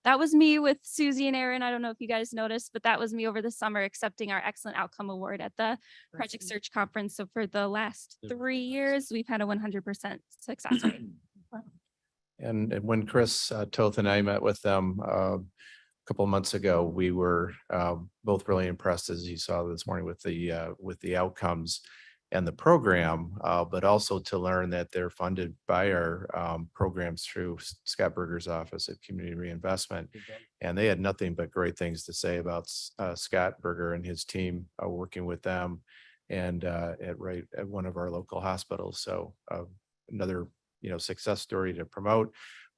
that was me with Susie and Aaron. I don't know if you guys noticed, but that was me over the summer accepting our Excellent Outcome Award at the Project Search Conference. So for the last 3 years, we've had a 100% success rate. And when Chris Toth and I met with them a couple of months ago, we were both really impressed, as you saw this morning, with the outcomes and the program, but also to learn that they're funded by our programs through Scott Berger's Office of Community Reinvestment. And they had nothing but great things to say about Scott Berger and his team working with them and at one of our local hospitals. So another success story to promote.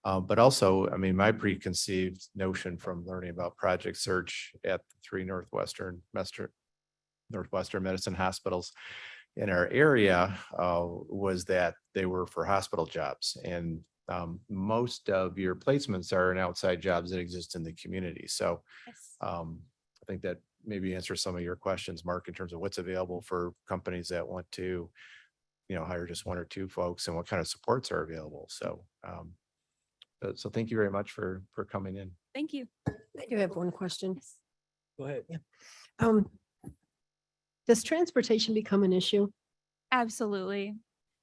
But also, I mean, my preconceived notion from learning about Project Search at the 3 Northwestern Medicine hospitals in our area was that they were for hospital jobs. And most of your placements are in outside jobs that exist in the community. So I think that maybe answers some of your questions, Mark, in terms of what's available for companies that want to hire just 1 or 2 folks and what kind of supports are available. So, so thank you very much for coming in. Thank you. I do have one question. Go ahead. Yeah. Does transportation become an issue? Absolutely.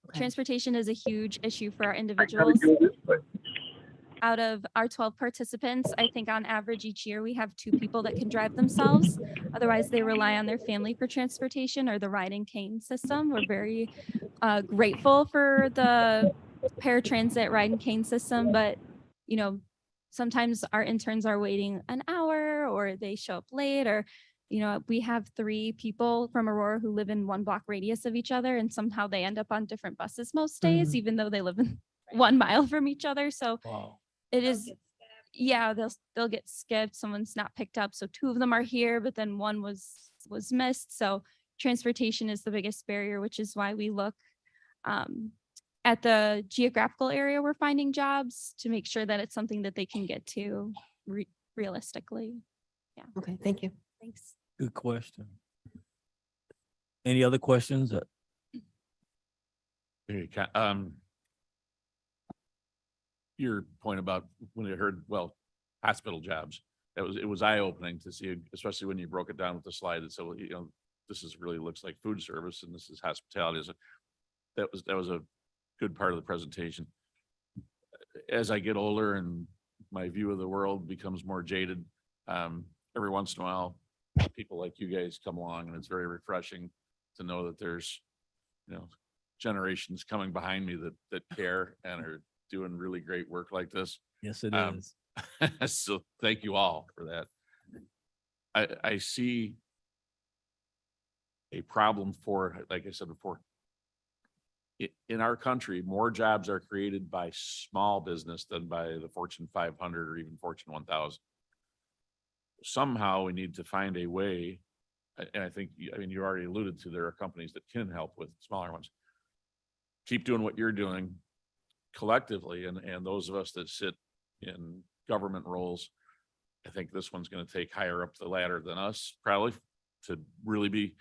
Okay. Transportation is a huge issue for our individuals. Out of our 12 participants, I think on average each year we have 2 people that can drive themselves. Otherwise, they rely on their family for transportation or the ride and cane system. We're very grateful for the paratransit ride and cane system, but sometimes our interns are waiting an hour or they show up late, or we have 3 people from Aurora who live in 1 block radius of each other, and somehow they end up on different buses most days, even though they live in 1 mile from each other. So Wow. it is, yeah, they'll get skipped. Someone's not picked up. So 2 of them are here, but then 1 was missed. So transportation is the biggest barrier, which is why we look at the geographical area we're finding jobs to make sure that it's something that they can get to realistically. Yeah. Okay, thank you. Thanks. Good question. Any other questions? Your point about when I heard, hospital jobs, it was eye-opening to see, especially when you broke it down with the slide that said, this is really looks like food service and this is hospitality. That was a good part of the presentation. As I get older and my view of the world becomes more jaded, every once in a while, people like you guys come along, and it's very refreshing to know that there's, generations coming behind me that care and are doing really great work like this. Yes, it is. So thank you all for that. I see a problem for, like I said before, in our country, more jobs are created by small business than by the Fortune 500 or even Fortune 1000. Somehow we need to find a way, and I think, you already alluded to, there are companies that can help with smaller ones. Keep doing what you're doing collectively, and those of us that sit in government roles, I think this one's going to take higher up the ladder than us, probably, to really be,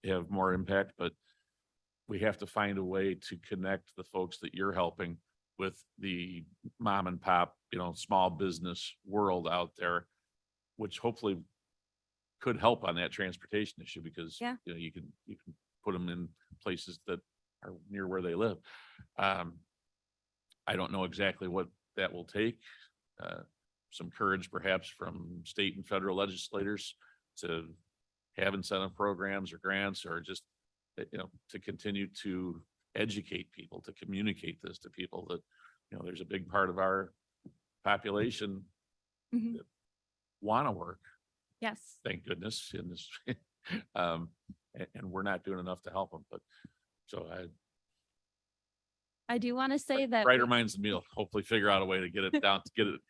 have more impact. But we have to find a way to connect the folks that you're helping with the mom and pop, small business world out there, which hopefully could help on that transportation issue, because you can put them in places that are near where they live. I don't know exactly what that will take. Some courage perhaps from state and federal legislators to have incentive programs or grants, or just to continue to educate people, to communicate this to people that there's a big part of our population that want to work. Yes. Thank goodness in this, and we're not doing enough to help them. But so I do want to say that Brighter minds than me will hopefully figure out a way to get it down, to get it,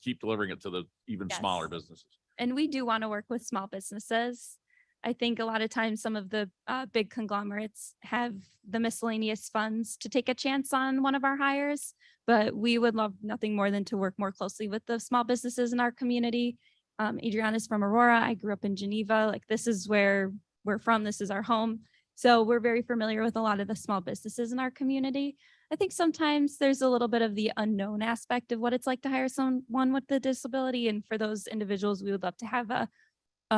keep delivering it to the even smaller Yes. businesses. and we do want to work with small businesses. I think a lot of times some of the big conglomerates have the miscellaneous funds to take a chance on one of our hires, but we would love nothing more than to work more closely with the small businesses in our community. Adriana's from Aurora. I grew up in Geneva. Like, this is where we're from. This is our home. So we're very familiar with a lot of the small businesses in our community. I think sometimes there's a little bit of the unknown aspect of what it's like to hire someone with a disability. And for those individuals, we would love to have a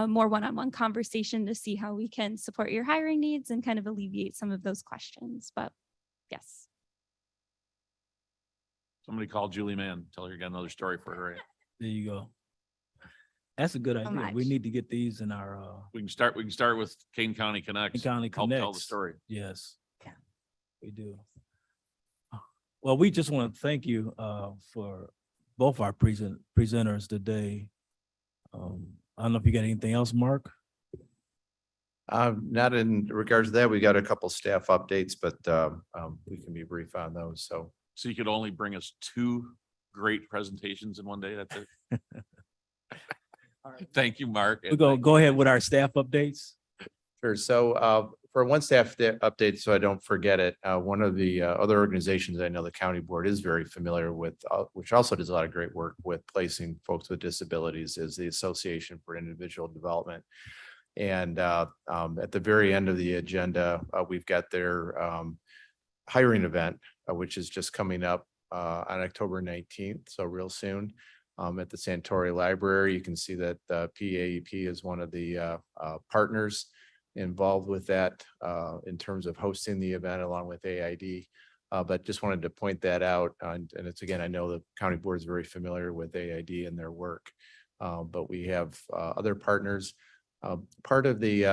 more one-on-one conversation to see how we can support your hiring needs and kind of alleviate some of those questions. But yes. Somebody call Julie Mann, tell her you got another story for her. There you go. That's a good So idea. We much. need to get these in our We can start with Kane County Connects. County Help tell the Connects. story. Yes. We do. Well, we just want to thank you for both our presenters today. I don't know if you got anything else, Mark? Not in regards to that. We got a couple staff updates, but we can be brief on those. So you could only bring us 2 great presentations in one day. That's it. Thank you, Mark. We're going to go ahead with our staff updates. Sure. So for one staff update, so I don't forget it, one of the other organizations I know the county board is very familiar with, which also does a lot of great work with placing folks with disabilities, is the Association for Individual Development. And at the very end of the agenda, we've got their hiring event, which is just coming up on October 19th, so real soon. At the Santori Library, you can see that PAEP is one of the partners involved with that in terms of hosting the event along with AID. But just wanted to point that out. And it's, again, I know the county board is very familiar with AID and their work, but we have other partners. Part of the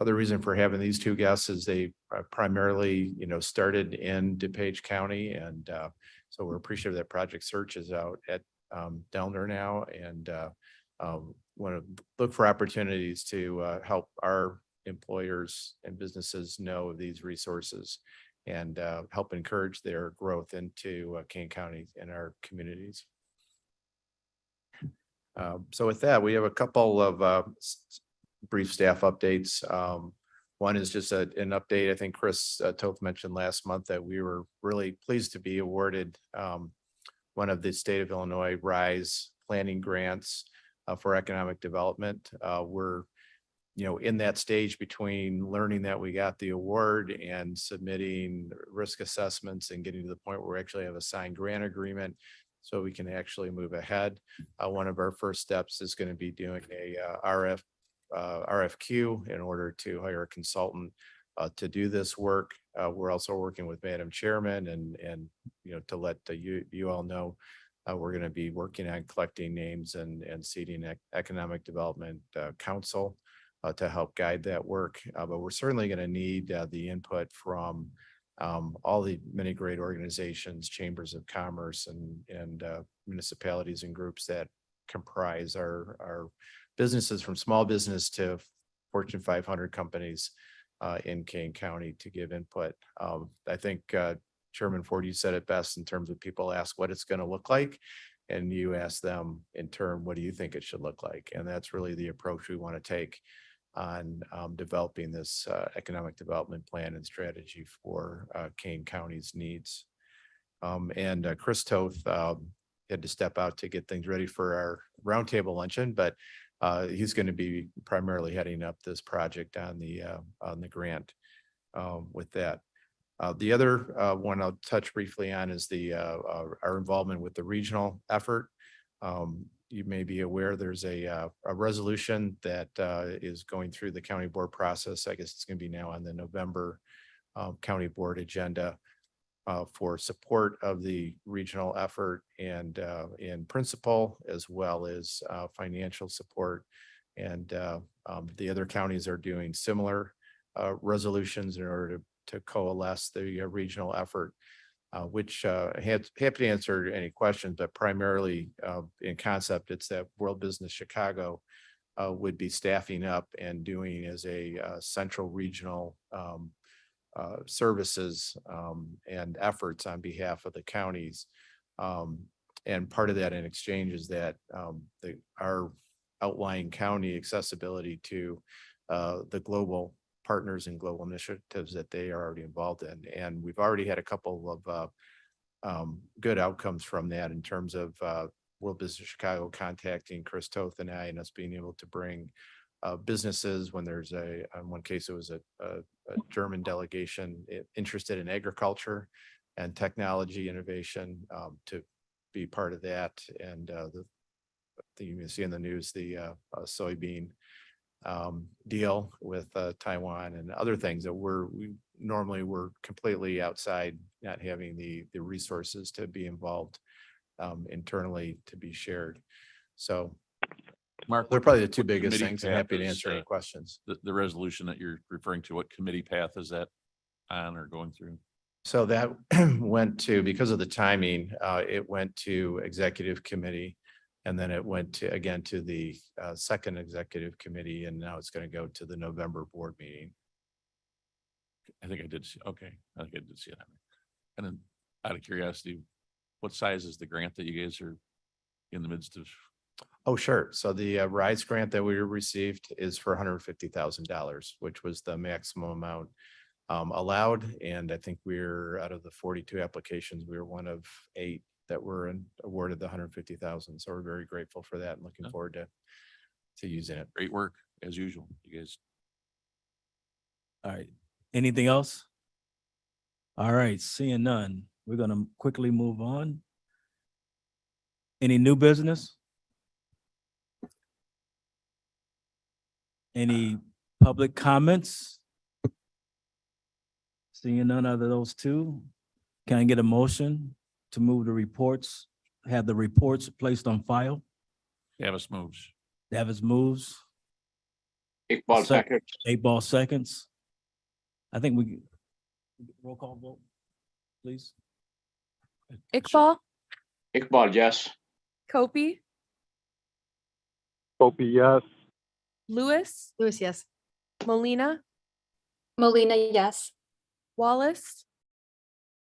other reason for having these 2 guests is they primarily, started in DuPage County. And so we're appreciative that Project Search is out at Delner now, and want to look for opportunities to help our employers and businesses know of these resources and help encourage their growth into Kane County and our communities. So with that, we have a couple of brief staff updates. One is just an update. I think Chris Toth mentioned last month that we were really pleased to be awarded one of the state of Illinois RISE planning grants for economic development. We're, in that stage between learning that we got the award and submitting risk assessments and getting to the point where we actually have a signed grant agreement so we can actually move ahead. One of our first steps is going to be doing a RFQ in order to hire a consultant to do this work. We're also working with Madam Chairman and to let you all know, we're going to be working on collecting names and seating Economic Development Council to help guide that work. But we're certainly going to need the input from all the many great organizations, chambers of commerce and municipalities and groups that comprise our businesses, from small business to Fortune 500 companies in Kane County, to give input. I think Chairman Ford, you said it best in terms of people ask what it's going to look like, and you ask them in turn, what do you think it should look like? And that's really the approach we want to take on developing this economic development plan and strategy for Kane County's needs. And Chris Toth had to step out to get things ready for our roundtable luncheon, but he's going to be primarily heading up this project on the grant with that. The other one I'll touch briefly on is our involvement with the regional effort. You may be aware there's a resolution that is going through the county board process. I guess it's going to be now on the November county board agenda for support of the regional effort and in principle, as well as financial support. And the other counties are doing similar resolutions in order to coalesce the regional effort, which happy to answer any questions, but primarily in concept, it's that World Business Chicago would be staffing up and doing as a central regional services and efforts on behalf of the counties. And part of that in exchange is that our outlying county accessibility to the global partners and global initiatives that they are already involved in. And we've already had a couple of good outcomes from that in terms of World Business Chicago contacting Chris Toth and I, and us being able to bring businesses when there's in one case, it was a German delegation interested in agriculture and technology innovation to be part of that. And you can see in the news, the soybean deal with Taiwan and other things that we normally were completely outside, not having the resources to be involved internally to be shared. So Mark, they're probably the two biggest committee things, and path happy to is, answer any questions. the resolution that you're referring to, what committee path is that on or going through? So that went to, because of the timing, it went to executive committee. And then it went to, again, to the second executive committee, and now it's going to go to the November board meeting. I think I did see, okay, I think I did see that. And then out of curiosity, what size is the grant that you guys are in the midst of? Oh, sure. So the RISE grant that we received is for $150,000, which was the maximum amount allowed. And I think we're out of the 42 applications, we were one of 8 that were awarded the 150,000. So we're very grateful for that and looking forward to using it. Great work, as usual, you guys. All right. Anything else? All right, seeing none, we're gonna quickly move on. Any new business? Any public comments? Seeing none other those two, can I get a motion to move the reports, have the reports placed on file? Davis moves. Davis moves. Iqbal seconds. 8-Ball seconds. I think we roll call vote, please. Iqbal, Iqbal, yes. Kopi, Kopi, yes. Lewis, Lewis, yes. Molina, Molina, yes. Wallace,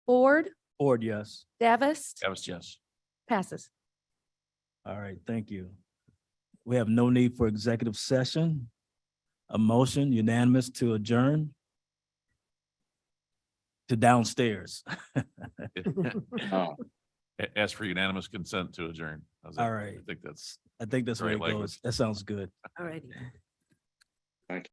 Ford, Ford, yes. Davis, Davis, yes. passes. All right, thank you. We have no need for executive session. A motion unanimous to adjourn to downstairs. Oh. Ask for unanimous consent to adjourn. How's that? All right. I think that's I think that's Great where it language. goes. That sounds good. All righty.